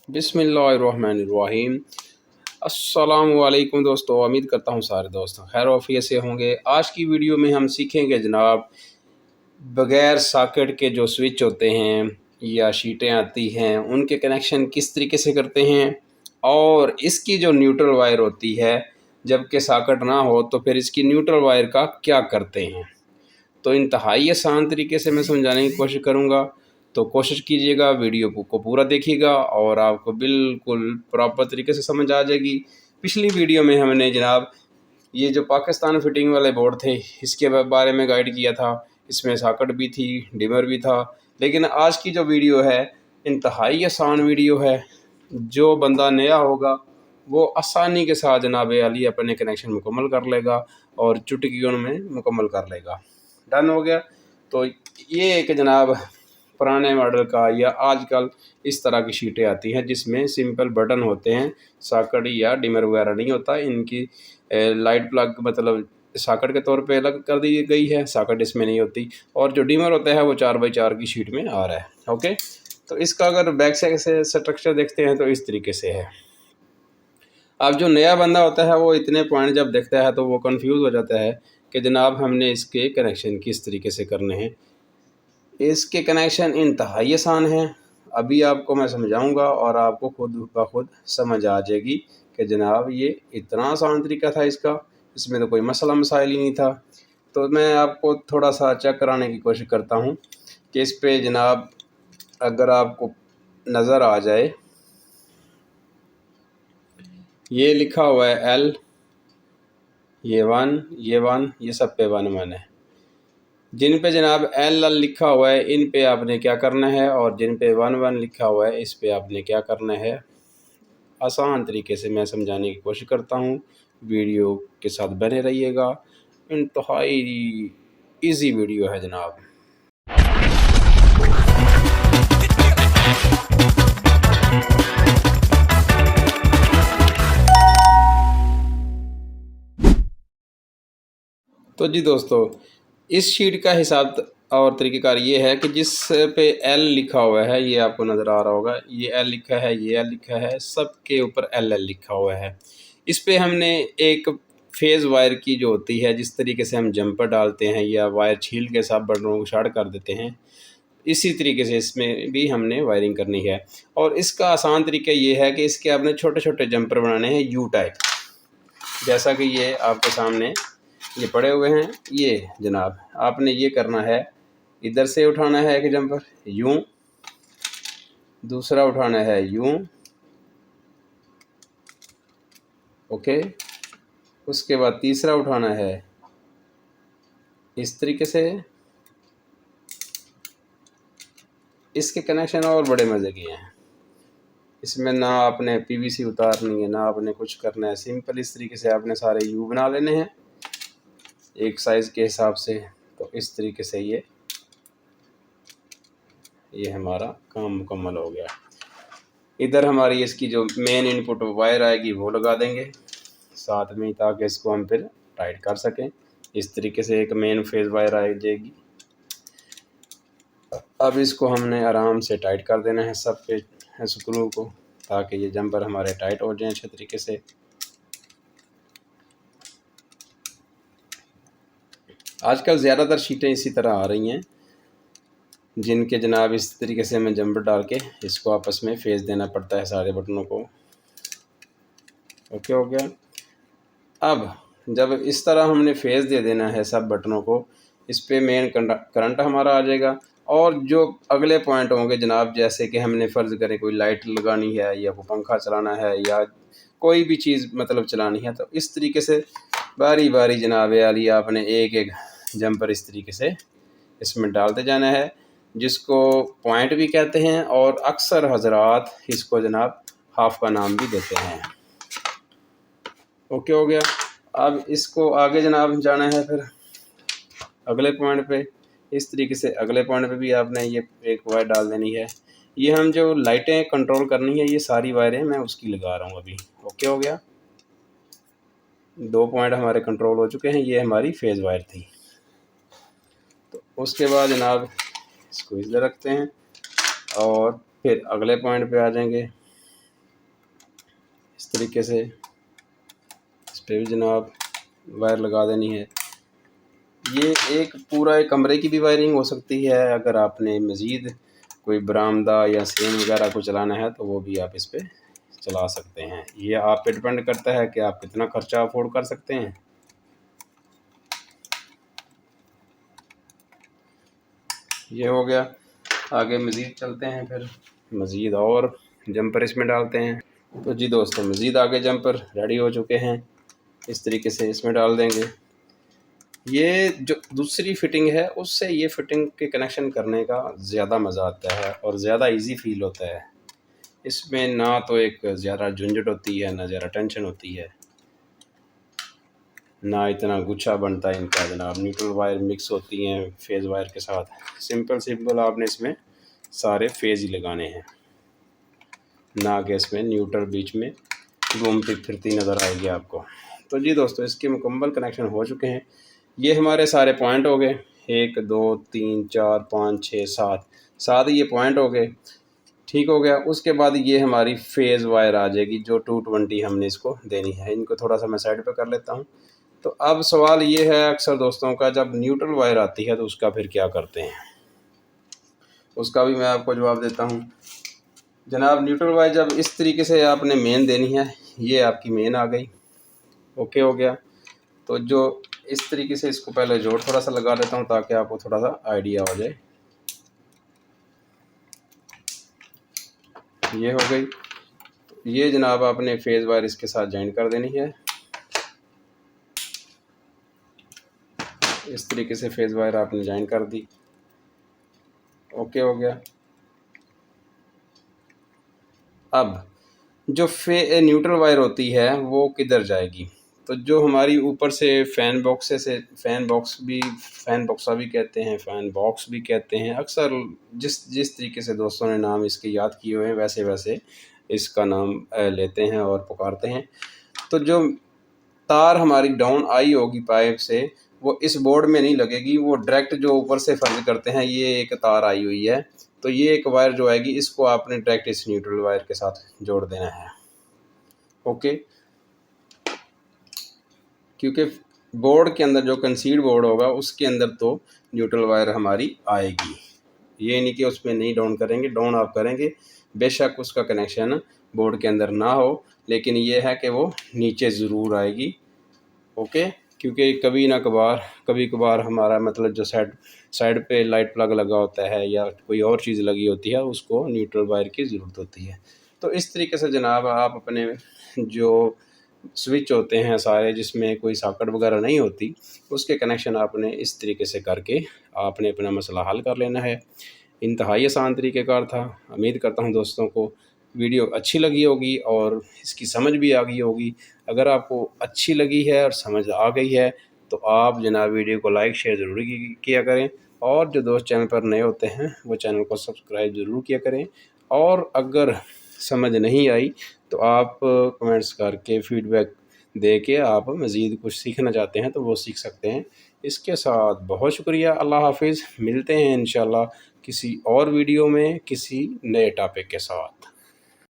बिस्मिल्लाहिर्रहमानिर्रहीम। अस्सलामुअलैकुम दोस्तों, उम्मीद करता हूँ सारे दोस्त खैर वफ़ियत से होंगे। आज की वीडियो में हम सीखेंगे जनाब, बग़ैर सॉकेट के जो स्विच होते हैं या शीटें आती हैं उनके कनेक्शन किस तरीके से करते हैं, और इसकी जो न्यूट्रल वायर होती है जबकि सॉकेट ना हो तो फिर इसकी न्यूट्रल वायर का क्या करते हैं। तो इंतहाई आसान तरीके से मैं समझाने की कोशिश करूँगा, तो कोशिश कीजिएगा, वीडियो को पूरा देखिएगा और आपको बिल्कुल प्रॉपर तरीके से समझ आ जाएगी। पिछली वीडियो में हमने जनाब ये जो पाकिस्तान फिटिंग वाले बोर्ड थे इसके बारे में गाइड किया था, इसमें सॉकेट भी थी, डिमर भी था। लेकिन आज की जो वीडियो है इंतहाई आसान वीडियो है। जो बंदा नया होगा वो आसानी के साथ जनाब अली अपने कनेक्शन मुकम्मल कर लेगा और चुटकियों में मुकम्मल कर लेगा। डन हो गया। तो ये एक जनाब पुराने मॉडल का या आजकल इस तरह की शीटें आती हैं जिसमें सिंपल बटन होते हैं, सॉकेट या डिमर वगैरह नहीं होता। इनकी लाइट प्लग मतलब सॉकेट के तौर पे अलग कर दी गई है, सॉकेट इसमें नहीं होती। और जो डिमर होता है वो 4x4 की शीट में आ रहा है। ओके, तो इसका अगर बैक साइड से स्ट्रक्चर देखते हैं तो इस तरीके से है। अब जो नया बंदा होता है वो इतने पॉइंट जब देखता है तो वो कंफ्यूज हो जाता है कि जनाब हमने इसके कनेक्शन किस तरीके से करने हैं। इसके कनेक्शन इंतहाई आसान हैं, अभी आपको मैं समझाऊंगा और आपको खुद ब खुद समझ आ जाएगी कि जनाब ये इतना आसान तरीका था इसका, इसमें तो कोई मसला मसाइल ही नहीं था। तो मैं आपको थोड़ा सा चेक कराने की कोशिश करता हूँ कि इस पे जनाब अगर आपको नज़र आ जाए, ये लिखा हुआ है एल, ये 1, ये 1, ये सब पे 1 है। जिन पे जनाब एल एल लिखा हुआ है इन पे आपने क्या करना है, और जिन पे 1 लिखा हुआ है इस पे आपने क्या करना है। आसान तरीके से मैं समझाने की कोशिश करता हूँ, वीडियो के साथ बने रहिएगा। इंतहाई इजी वीडियो है जनाब। तो जी दोस्तों, इस शीट का हिसाब और तरीक़ेकार ये है कि जिस पे एल लिखा हुआ है, ये आपको नज़र आ रहा होगा, ये एल लिखा है, ये एल लिखा है, सब के ऊपर एल एल लिखा हुआ है। इस पे हमने एक फेज़ वायर की जो होती है, जिस तरीके से हम जंपर डालते हैं या वायर छील के साथ बटनों को शार्ट कर देते हैं, इसी तरीके से इसमें भी हमने वायरिंग करनी है। और इसका आसान तरीका ये है कि इसके आपने छोटे छोटे जंपर बनाने हैं यू टाइप, जैसा कि ये आपके सामने ये पड़े हुए हैं। ये जनाब आपने ये करना है, इधर से उठाना है एक जंपर यूं, दूसरा उठाना है यूं, ओके, उसके बाद तीसरा उठाना है इस तरीके से। इसके कनेक्शन और बड़े मज़े के हैं, इसमें ना आपने पीवीसी उतारनी है, ना आपने कुछ करना है, सिंपल इस तरीके से आपने सारे यू बना लेने हैं एक साइज़ के हिसाब से। तो इस तरीके से ये हमारा काम मुकम्मल हो गया। इधर हमारी इसकी जो मेन इनपुट वायर आएगी वो लगा देंगे साथ में, ताकि इसको हम फिर टाइट कर सकें। इस तरीके से एक मेन फेज वायर आ जाएगी। अब इसको हमने आराम से टाइट कर देना है सब पे स्क्रू को, ताकि ये जंपर हमारे टाइट हो जाएं अच्छे तरीके से। आजकल ज़्यादातर शीटें इसी तरह आ रही हैं, जिनके जनाब इस तरीके से हमें जंपर डाल के इसको आपस में फेस देना पड़ता है सारे बटनों को। ओके हो गया। अब जब इस तरह हमने फेस दे देना है सब बटनों को, इस पे मेन करंट हमारा आ जाएगा। और जो अगले पॉइंट होंगे जनाब, जैसे कि हमने फ़र्ज़ करें कोई लाइट लगानी है या कोई पंखा चलाना है या कोई भी चीज़ मतलब चलानी है, तो इस तरीके से बारी बारी जनाब आली आपने एक एक जंपर इस तरीके से इसमें डालते जाना है, जिसको पॉइंट भी कहते हैं और अक्सर हजरात इसको जनाब हाफ का नाम भी देते हैं। ओके हो गया। अब इसको आगे जनाब जाना है फिर अगले पॉइंट पे। इस तरीके से अगले पॉइंट पे भी आपने ये एक वायर डाल देनी है। ये हम जो लाइटें कंट्रोल करनी है, ये सारी वायरें मैं उसकी लगा रहा हूँ अभी। ओके हो गया। 2 पॉइंट हमारे कंट्रोल हो चुके हैं, ये हमारी फेज़ वायर थी। तो उसके बाद जनाब इसको इधर रखते हैं और फिर अगले पॉइंट पे आ जाएंगे। इस तरीके से इस पर भी जनाब वायर लगा देनी है। ये एक पूरा एक कमरे की भी वायरिंग हो सकती है। अगर आपने मज़ीद कोई बरामदा या सीलिंग वगैरह को चलाना है तो वो भी आप इस पर चला सकते हैं। ये आप पे डिपेंड करता है कि आप कितना खर्चा अफोर्ड कर सकते हैं। ये हो गया। आगे मज़ीद चलते हैं, फिर मज़ीद और जंपर इसमें डालते हैं। तो जी दोस्तों, मज़ीद आगे जंपर रेडी हो चुके हैं। इस तरीके से इसमें डाल देंगे। ये जो दूसरी फ़िटिंग है उससे ये फ़िटिंग के कनेक्शन करने का ज़्यादा मज़ा आता है और ज़्यादा इजी फील होता है। इसमें ना तो एक ज़्यादा झंझट होती है, ना ज़्यादा टेंशन होती है, ना इतना गुच्छा बनता है इनका जनाब। न्यूट्रल वायर मिक्स होती हैं फेज़ वायर के साथ। सिंपल आपने इसमें सारे फेज़ ही लगाने हैं, ना कि इसमें न्यूट्रल बीच में घूमती फिरती नज़र आएगी आपको। तो जी दोस्तों, इसके मुकम्मल कनेक्शन हो चुके हैं। ये हमारे सारे पॉइंट हो गए, 1 2 3 4 5 6 7 ये पॉइंट हो गए। ठीक हो गया। उसके बाद ये हमारी फेज़ वायर आ जाएगी जो 220 हमने इसको देनी है। इनको थोड़ा सा मैं साइड पे कर लेता हूँ। तो अब सवाल ये है अक्सर दोस्तों का, जब न्यूट्रल वायर आती है तो उसका फिर क्या करते हैं, उसका भी मैं आपको जवाब देता हूँ। जनाब, न्यूट्रल वायर जब इस तरीके से आपने मेन देनी है, ये आपकी मेन आ गई, ओके हो गया। तो जो इस तरीके से इसको पहले जोड़ थोड़ा सा लगा देता हूँ ताकि आपको थोड़ा सा आइडिया हो जाए। ये हो गई। तो ये जनाब आपने फेज़ वायर इसके साथ ज्वाइन कर देनी है। इस तरीके से फेज़ वायर आपने ज्वाइन कर दी, ओके हो गया। अब जो न्यूट्रल वायर होती है वो किधर जाएगी, तो जो हमारी ऊपर से फ़ैन बॉक्सा भी कहते हैं, फ़ैन बॉक्स भी कहते हैं। अक्सर जिस तरीके से दोस्तों ने नाम इसके याद किए हुए हैं वैसे वैसे इसका नाम लेते हैं और पुकारते हैं। तो जो तार हमारी डाउन आई होगी पाइप से, वो इस बोर्ड में नहीं लगेगी, वो डायरेक्ट जो ऊपर से फर्ज करते हैं, ये एक तार आई हुई है, तो ये एक वायर जो आएगी इसको आपने डायरेक्ट इस न्यूट्रल वायर के साथ जोड़ देना है, ओके। क्योंकि बोर्ड के अंदर जो कंसील्ड बोर्ड होगा उसके अंदर तो न्यूट्रल वायर हमारी आएगी। ये नहीं कि उसमें नहीं डाउन करेंगे, डाउन आप करेंगे, बेशक उसका कनेक्शन बोर्ड के अंदर ना हो, लेकिन ये है कि वो नीचे ज़रूर आएगी, ओके। क्योंकि कभी कभार हमारा मतलब जो साइड पे लाइट प्लग लगा होता है या कोई और चीज़ लगी होती है, उसको न्यूट्रल वायर की ज़रूरत होती है। तो इस तरीके से जनाब आप अपने जो स्विच होते हैं सारे, जिसमें कोई सॉकेट वगैरह नहीं होती, उसके कनेक्शन आपने इस तरीके से करके आपने अपना मसला हल कर लेना है। इंतहाई आसान तरीक़ेकार था। उम्मीद करता हूँ दोस्तों को वीडियो अच्छी लगी होगी और इसकी समझ भी आ गई होगी। अगर आपको अच्छी लगी है और समझ आ गई है तो आप जनाब वीडियो को लाइक शेयर ज़रूर किया करें, और जो दोस्त चैनल पर नए होते हैं वो चैनल को सब्सक्राइब ज़रूर किया करें। और अगर समझ नहीं आई तो आप कमेंट्स करके फीडबैक दे के आप मज़ीद कुछ सीखना चाहते हैं तो वो सीख सकते हैं। इसके साथ बहुत शुक्रिया। अल्लाह हाफिज़। मिलते हैं इंशाल्लाह किसी और वीडियो में किसी नए टॉपिक के साथ।